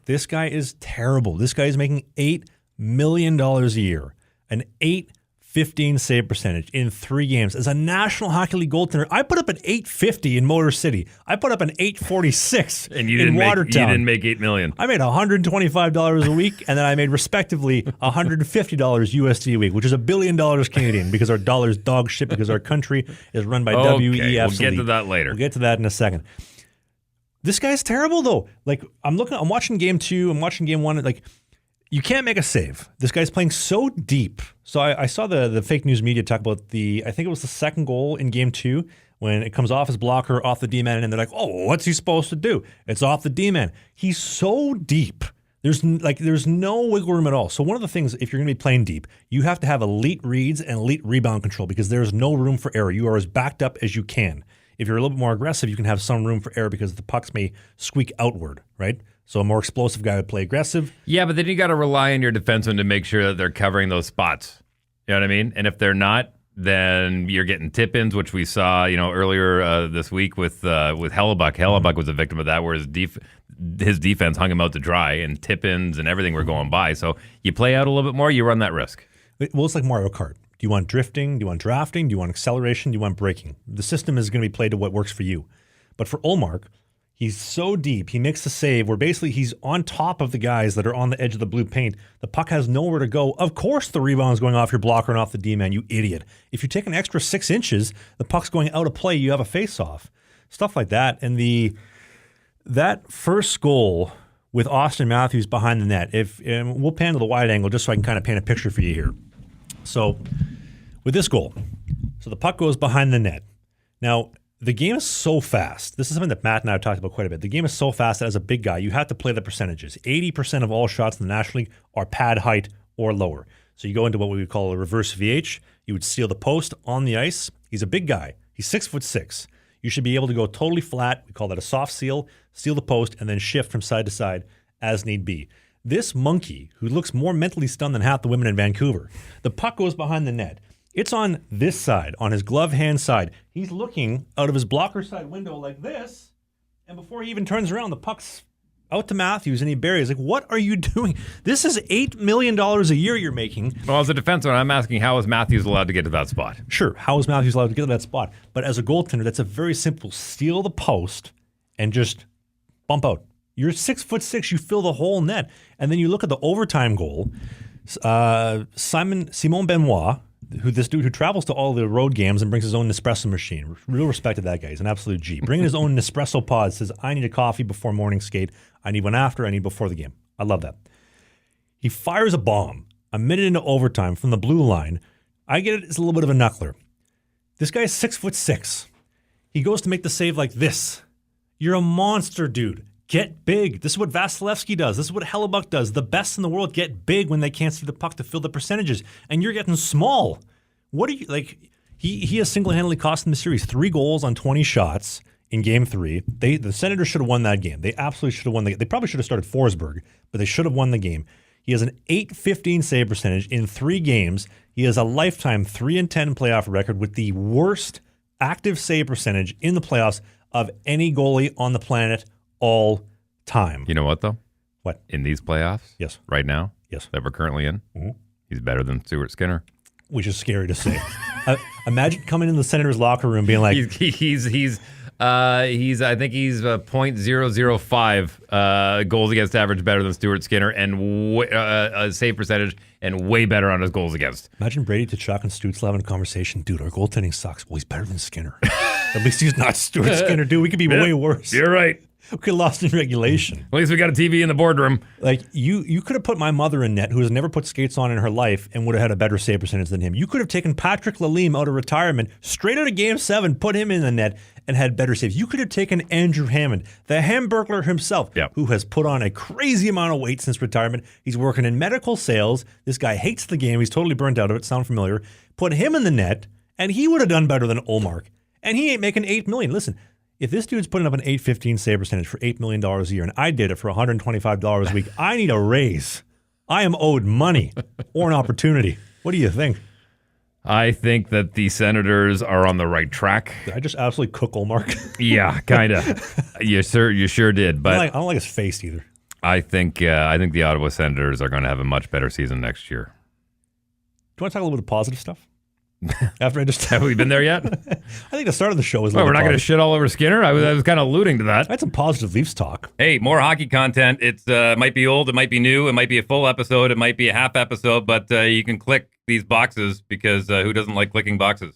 This guy is terrible. This guy is making $8 million a year. An 8.15 save percentage in 3 games. As a National Hockey League goaltender, I put up an 8.50 in Motor City. I put up an 8.46 in Watertown. You didn't make $8 million. I made $125 a week, and then I made respectively $150 USD a week, which is $1 billion Canadian, because our dollar's dog shit, because our country is run by WEF. We'll get to that later. We'll get to that in a second. This guy's terrible, though. Like, I'm watching game 2, I'm watching game 1, like, you can't make a save. This guy's playing so deep. So I saw the fake news media talk about I think it was the second goal in game 2, when it comes off his blocker, off the D-man, and they're like, oh, what's he supposed to do? It's off the D-man. He's so deep. There's no wiggle room at all. So one of the things, if you're going to be playing deep, you have to have elite reads and elite rebound control, because there's no room for error. You are as backed up as you can. If you're a little bit more aggressive, you can have some room for error because the pucks may squeak outward, right? So a more explosive guy would play aggressive. Yeah, but then you got to rely on your defenseman to make sure that they're covering those spots. You know what I mean? And if they're not, then you're getting tip-ins, which we saw, earlier this week with Hellebuck. Hellebuck was a victim of that, where his defense hung him out to dry, and tip-ins and everything were going by. So you play out a little bit more, you run that risk. Well, it's like Mario Kart. Do you want drifting? Do you want drafting? Do you want acceleration? Do you want braking? The system is going to be played to what works for you. But for Ullmark, he's so deep. He makes the save where basically he's on top of the guys that are on the edge of the blue paint. The puck has nowhere to go. Of course the rebound's going off your blocker and off the D-man, you idiot. If you take an extra 6 inches, the puck's going out of play, you have a face-off. Stuff like that. And that first goal with Austin Matthews behind the net, and we'll pan to the wide angle just so I can kind of paint a picture for you here. So with this goal, so the puck goes behind the net. Now, the game is so fast. This is something that Matt and I have talked about quite a bit. The game is so fast that as a big guy, you have to play the percentages. 80% of all shots in the National League are pad height or lower. So you go into what we would call a reverse VH. You would steal the post on the ice. He's a big guy. He's 6'6". You should be able to go totally flat. We call that a soft seal the post, and then shift from side to side as need be. This monkey, who looks more mentally stunned than half the women in Vancouver, the puck goes behind the net. It's on this side, on his glove hand side. He's looking out of his blocker side window like this, and before he even turns around, the puck's out to Matthews, and he buries. Like, what are you doing? This is $8 million a year you're making. Well, as a defenseman, I'm asking, how is Matthews allowed to get to that spot? Sure, how is Matthews allowed to get to that spot? But as a goaltender, that's a very simple steal the post and just bump out. You're 6'6", you fill the whole net. And then you look at the overtime goal. Simon Benoit, this dude who travels to all the road games and brings his own Nespresso machine. Real respect to that guy. He's an absolute G. Bringing his own Nespresso pod, says, I need a coffee before morning skate. I need one after. I need before the game. I love that. He fires a bomb a minute into overtime from the blue line. I get it. It's a little bit of a knuckler. This guy's 6'6". He goes to make the save like this. You're a monster, dude. Get big. This is what Vasilevsky does. This is what Hellebuck does. The best in the world get big when they can't see the puck to fill the percentages. And you're getting small. What are you, like, he has single-handedly cost them the series. 3 goals on 20 shots in Game 3. The Senators should have won that game. They absolutely should have won the game. They probably should have started Forsberg, but they should have won the game. He has an 8.15 save percentage in 3 games. He has a lifetime 3-10 playoff record with the worst active save percentage in the playoffs of any goalie on the planet all time. You know what, though? What? In these playoffs? Yes. Right now? Yes. That we're currently in? Mm-hmm. He's better than Stuart Skinner. Which is scary to say. Imagine coming in the Senators' locker room being like... He's I think he's .005 goals against average better than Stuart Skinner, and a save percentage, and way better on his goals against. Imagine Brady, Tkachuk, and Stutz having a conversation. Dude, our goaltending sucks. Well, he's better than Skinner. At least he's not Stuart Skinner, dude. We could be way worse. You're right. We could have lost in regulation. At least we got a TV in the boardroom. Like, you could have put my mother in net, who has never put skates on in her life, and would have had a better save percentage than him. You could have taken Patrick Lalime out of retirement, straight out of Game 7, put him in the net, and had better saves. You could have taken Andrew Hammond, the Hamburglar himself, who has put on a crazy amount of weight since retirement. He's working in medical sales. This guy hates the game. He's totally burnt out of it. Sound familiar? Put him in the net, and he would have done better than Ullmark. And he ain't making $8 million. Listen, if this dude's putting up an 8.15 save percentage for $8 million a year, and I did it for $125 a week, I need a raise. I am owed money or an opportunity. What do you think? I think that the Senators are on the right track. Did I just absolutely cook Ullmark? Yeah, kind of. You sure did. But I don't like his face either. I think the Ottawa Senators are going to have a much better season next year. Do you want to talk a little bit of positive stuff? After I just Have we been there yet? I think the start of the show was. Well, we're not going to shit all over Skinner. I was kind of alluding to that. I had some positive Leafs talk. Hey, more hockey content. It's might be old, it might be new, it might be a full episode, it might be a half episode, but you can click these boxes because who doesn't like clicking boxes?